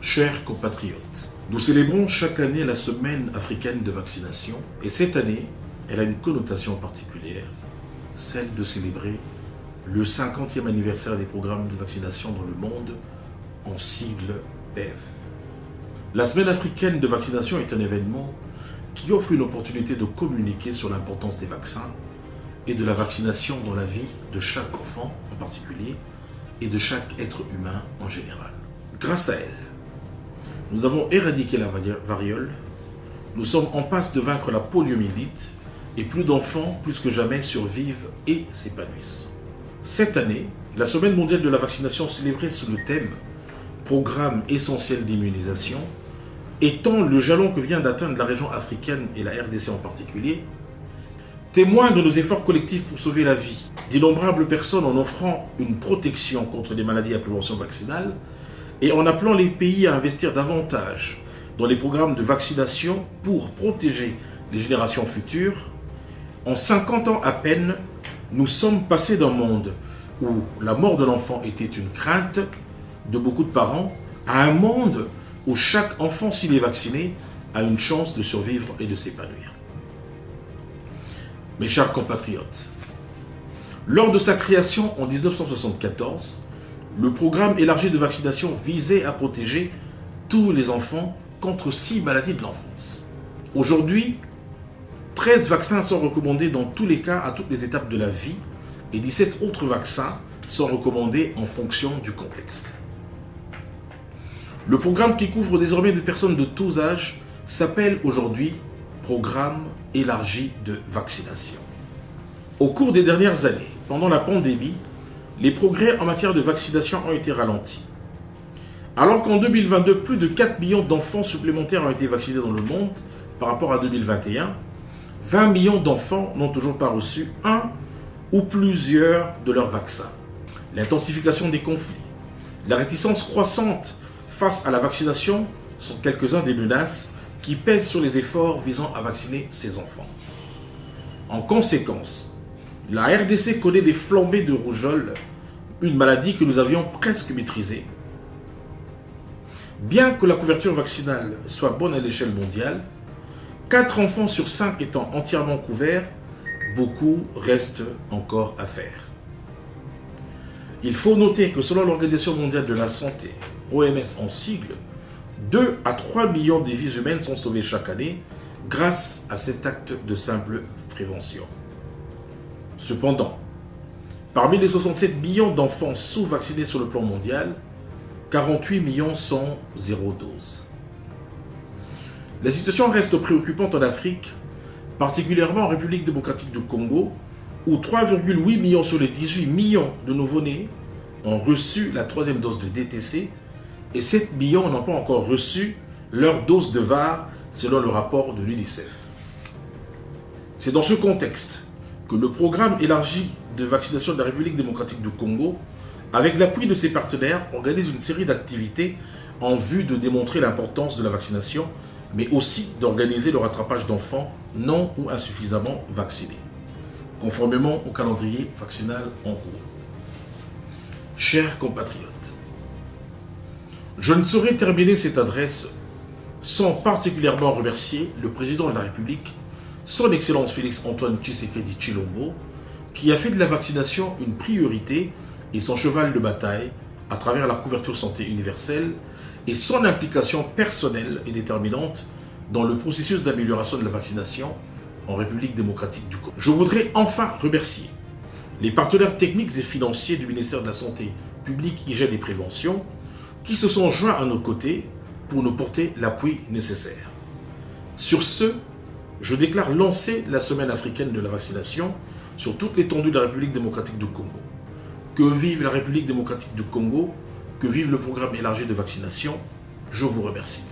Chers compatriotes, nous célébrons chaque année la semaine africaine de vaccination et cette année, elle a une connotation particulière, celle de célébrer le 50e anniversaire des programmes de vaccination dans le monde, en sigle PEV. La semaine africaine de vaccination est un événement qui offre une opportunité de communiquer sur l'importance des vaccins et de la vaccination dans la vie de chaque enfant en particulier et de chaque être humain en général. Grâce à elle, nous avons éradiqué la variole, nous sommes en passe de vaincre la poliomyélite et plus d'enfants, plus que jamais, survivent et s'épanouissent. Cette année, la Semaine mondiale de la vaccination célébrée sous le thème « Programme essentiel d'immunisation » étant le jalon que vient d'atteindre la région africaine et la RDC en particulier, témoin de nos efforts collectifs pour sauver la vie d'innombrables personnes en offrant une protection contre les maladies à prévention vaccinale et en appelant les pays à investir davantage dans les programmes de vaccination pour protéger les générations futures. En 50 ans à peine, nous sommes passés d'un monde où la mort de l'enfant était une crainte de beaucoup de parents à un monde où chaque enfant, s'il est vacciné, a une chance de survivre et de s'épanouir. Mes chers compatriotes, lors de sa création en 1974, le programme élargi de vaccination visait à protéger tous les enfants contre 6 maladies de l'enfance. Aujourd'hui, 13 vaccins sont recommandés dans tous les cas à toutes les étapes de la vie et 17 autres vaccins sont recommandés en fonction du contexte. Le programme qui couvre désormais des personnes de tous âges s'appelle aujourd'hui Programme élargi de vaccination. Au cours des dernières années, pendant la pandémie, les progrès en matière de vaccination ont été ralentis. Alors qu'en 2022, plus de 4 millions d'enfants supplémentaires ont été vaccinés dans le monde par rapport à 2021, 20 millions d'enfants n'ont toujours pas reçu un ou plusieurs de leurs vaccins. L'intensification des conflits, la réticence croissante face à la vaccination sont quelques-uns des menaces qui pèsent sur les efforts visant à vacciner ces enfants. En conséquence, la RDC connaît des flambées de rougeole, une maladie que nous avions presque maîtrisée. Bien que la couverture vaccinale soit bonne à l'échelle mondiale, 4 enfants sur 5 étant entièrement couverts, beaucoup reste encore à faire. Il faut noter que selon l'Organisation mondiale de la santé, OMS en sigle, 2 à 3 millions de vies humaines sont sauvées chaque année grâce à cet acte de simple prévention. Cependant, parmi les 67 millions d'enfants sous-vaccinés sur le plan mondial, 48 millions sont zéro dose. La situation reste préoccupante en Afrique, particulièrement en République démocratique du Congo, où 3,8 millions sur les 18 millions de nouveau-nés ont reçu la 3e dose de DTC et 7 millions n'ont pas encore reçu leur dose de VAR selon le rapport de l'UNICEF. C'est dans ce contexte que le programme élargi de vaccination de la République démocratique du Congo, avec l'appui de ses partenaires, organise une série d'activités en vue de démontrer l'importance de la vaccination, mais aussi d'organiser le rattrapage d'enfants non ou insuffisamment vaccinés, conformément au calendrier vaccinal en cours. Chers compatriotes, je ne saurais terminer cette adresse sans particulièrement remercier le président de la République, son Excellence Félix-Antoine Tshisekedi Tshilombo, qui a fait de la vaccination une priorité et son cheval de bataille à travers la couverture santé universelle et son implication personnelle et déterminante dans le processus d'amélioration de la vaccination en République démocratique du Congo. Je voudrais enfin remercier les partenaires techniques et financiers du ministère de la Santé publique, Hygiène et Prévention qui se sont joints à nos côtés pour nous porter l'appui nécessaire. Sur ce, je déclare lancer la Semaine africaine de la vaccination sur toute l'étendue de la République démocratique du Congo. Que vive la République démocratique du Congo, que vive le programme élargi de vaccination. Je vous remercie.